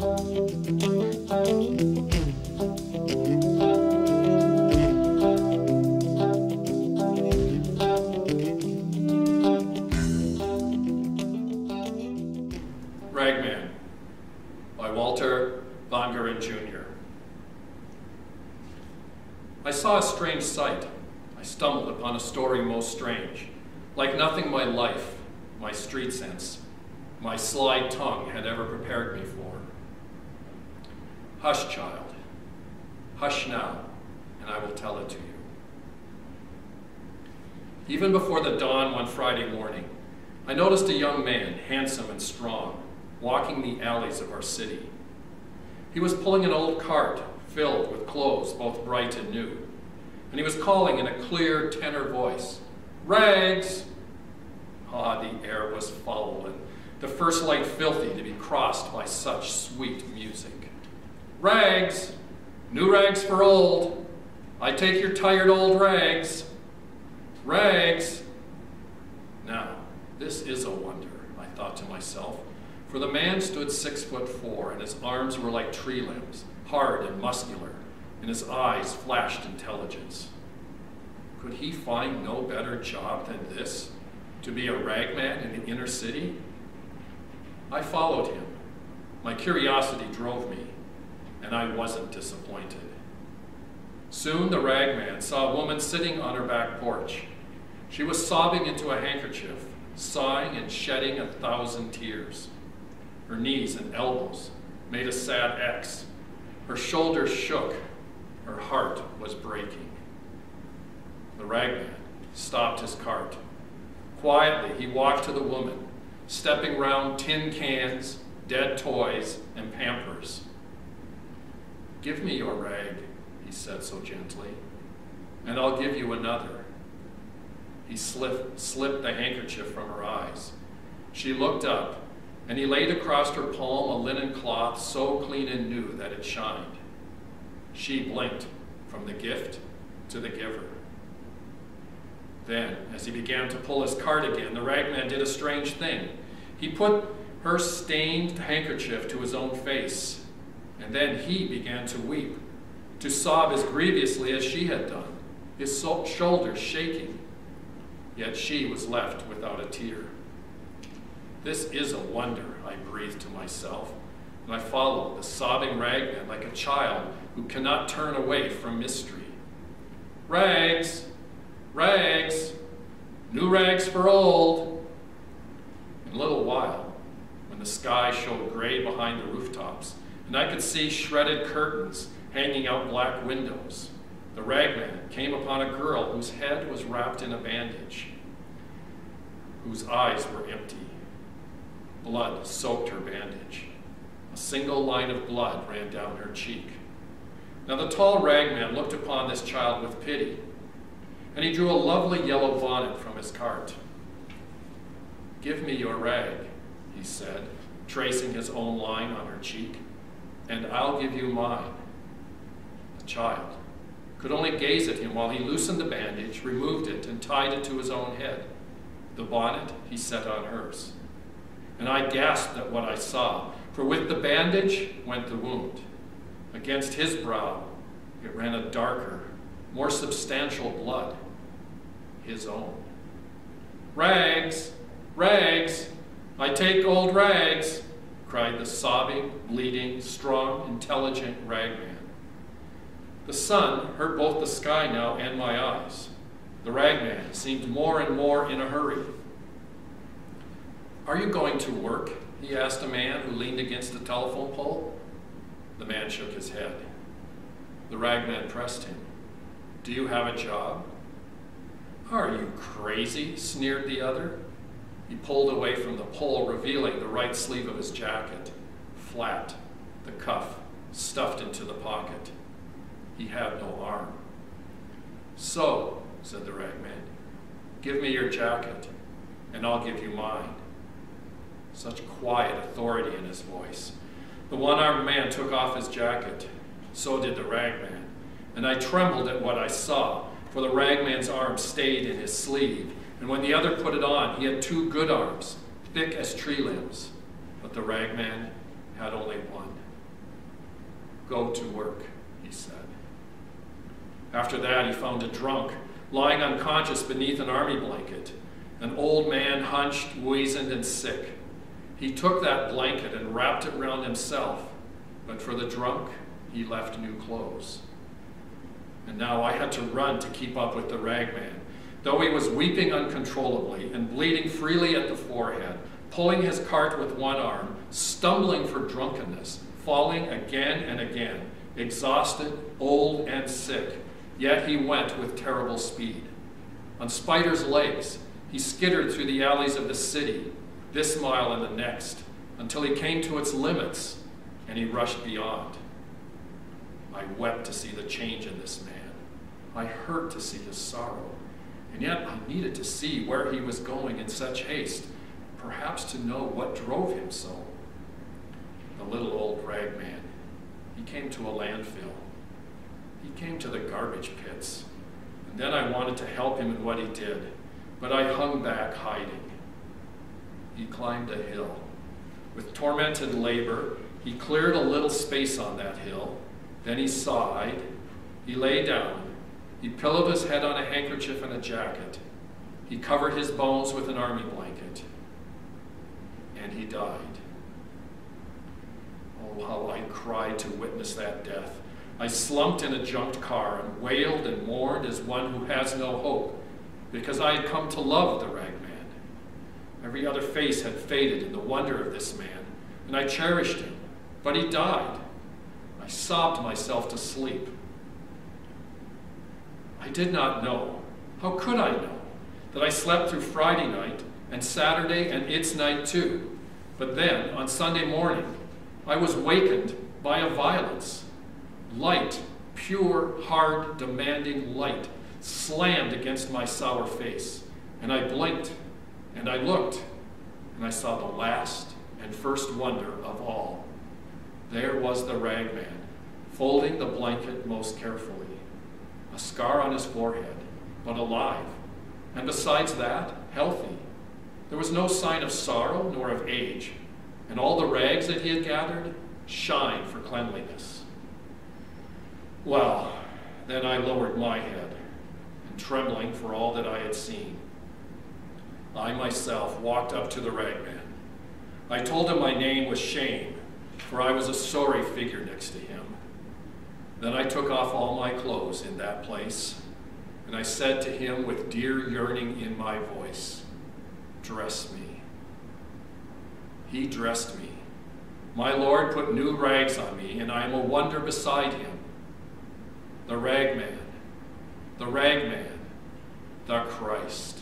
Ragman by Walter Wangerin Jr. I saw a strange sight. I stumbled upon a story most strange, like nothing my life, my street sense, my sly tongue had ever prepared me for. Hush, child. Hush now, and I will tell it to you. Even before the dawn one Friday morning, I noticed a young man, handsome and strong, walking the alleys of our city. He was pulling an old cart filled with clothes, both bright and new, and he was calling in a clear tenor voice, "Rags!" Ah, the air was foul and the first light filthy to be crossed by such sweet music. "Rags! New rags for old! I take your tired old rags! Rags!" Now, this is a wonder, I thought to myself, for the man stood 6'4", and his arms were like tree limbs, hard and muscular, and his eyes flashed intelligence. Could he find no better job than this, to be a ragman in the inner city? I followed him. My curiosity drove me, and I wasn't disappointed. Soon the ragman saw a woman sitting on her back porch. She was sobbing into a handkerchief, sighing and shedding 1,000 tears. Her knees and elbows made a sad X. Her shoulders shook. Her heart was breaking. The ragman stopped his cart. Quietly, he walked to the woman, stepping round tin cans, dead toys, and Pampers. "Give me your rag," he said so gently, "and I'll give you another." He slipped the handkerchief from her eyes. She looked up, and he laid across her palm a linen cloth so clean and new that it shined. She blinked from the gift to the giver. Then, as he began to pull his cart again, the ragman did a strange thing. He put her stained handkerchief to his own face, and then he began to weep, to sob as grievously as she had done, his shoulders shaking. Yet she was left without a tear. "This is a wonder," I breathed to myself, and I followed the sobbing ragman like a child who cannot turn away from mystery. "Rags! Rags! New rags for old!" In a little while, when the sky showed gray behind the rooftops, and I could see shredded curtains hanging out black windows, the ragman came upon a girl whose head was wrapped in a bandage, whose eyes were empty. Blood soaked her bandage. A single line of blood ran down her cheek. Now the tall ragman looked upon this child with pity, and he drew a lovely yellow bonnet from his cart. "Give me your rag," he said, tracing his own line on her cheek, "and I'll give you mine." The child could only gaze at him while he loosened the bandage, removed it, and tied it to his own head. The bonnet he set on hers. And I gasped at what I saw, for with the bandage went the wound. Against his brow it ran a darker, more substantial blood, his own. "Rags! Rags! I take old rags!" cried the sobbing, bleeding, strong, intelligent ragman. The sun hurt both the sky now and my eyes. The ragman seemed more and more in a hurry. "Are you going to work?" he asked a man who leaned against a telephone pole. The man shook his head. The ragman pressed him. "Do you have a job?" "Are you crazy?" sneered the other. He pulled away from the pole, revealing the right sleeve of his jacket, flat, the cuff stuffed into the pocket. He had no arm. "So," said the ragman, "give me your jacket, and I'll give you mine." Such quiet authority in his voice. The one-armed man took off his jacket. So did the ragman, and I trembled at what I saw, for the ragman's arm stayed in his sleeve, and when the other put it on, he had two good arms, thick as tree limbs, but the ragman had only one. go to work," he said. After that, he found a drunk lying unconscious beneath an army blanket, an old man hunched, weazened, and sick. He took that blanket and wrapped it round himself, but for the drunk, he left new clothes. And now I had to run to keep up with the ragman, though he was weeping uncontrollably and bleeding freely at the forehead, pulling his cart with one arm, stumbling for drunkenness, falling again and again, exhausted, old, and sick. Yet he went with terrible speed. On spider's legs, he skittered through the alleys of the city, this mile and the next, until he came to its limits, and he rushed beyond. I wept to see the change in this man. I hurt to see his sorrow, and yet I needed to see where he was going in such haste, perhaps to know what drove him so. The little old ragman, he came to a landfill. He came to the garbage pits, and then I wanted to help him in what he did, but I hung back hiding. He climbed a hill. With tormented labor, he cleared a little space on that hill. Then he sighed. He lay down. He pillowed his head on a handkerchief and a jacket. He covered his bones with an army blanket. And he died. Oh, how I cried to witness that death. I slumped in a junked car and wailed and mourned as one who has no hope, because I had come to love the ragman. Every other face had faded in the wonder of this man, and I cherished him, but he died. I sobbed myself to sleep. I did not know, how could I know, that I slept through Friday night and Saturday and its night too. But then, on Sunday morning, I was wakened by a violence. Light, pure, hard, demanding light, slammed against my sour face, and I blinked, and I looked, and I saw the last and first wonder of all. There was the ragman, folding the blanket most carefully, a scar on his forehead, but alive, and besides that, healthy. There was no sign of sorrow nor of age, and all the rags that he had gathered shined for cleanliness. Well, then I lowered my head, and trembling for all that I had seen, I myself walked up to the ragman. I told him my name was Shame, for I was a sorry figure next to him. Then I took off all my clothes in that place, and I said to him with dear yearning in my voice, "Dress me." He dressed me. My Lord put new rags on me, and I am a wonder beside him. The ragman, the Christ.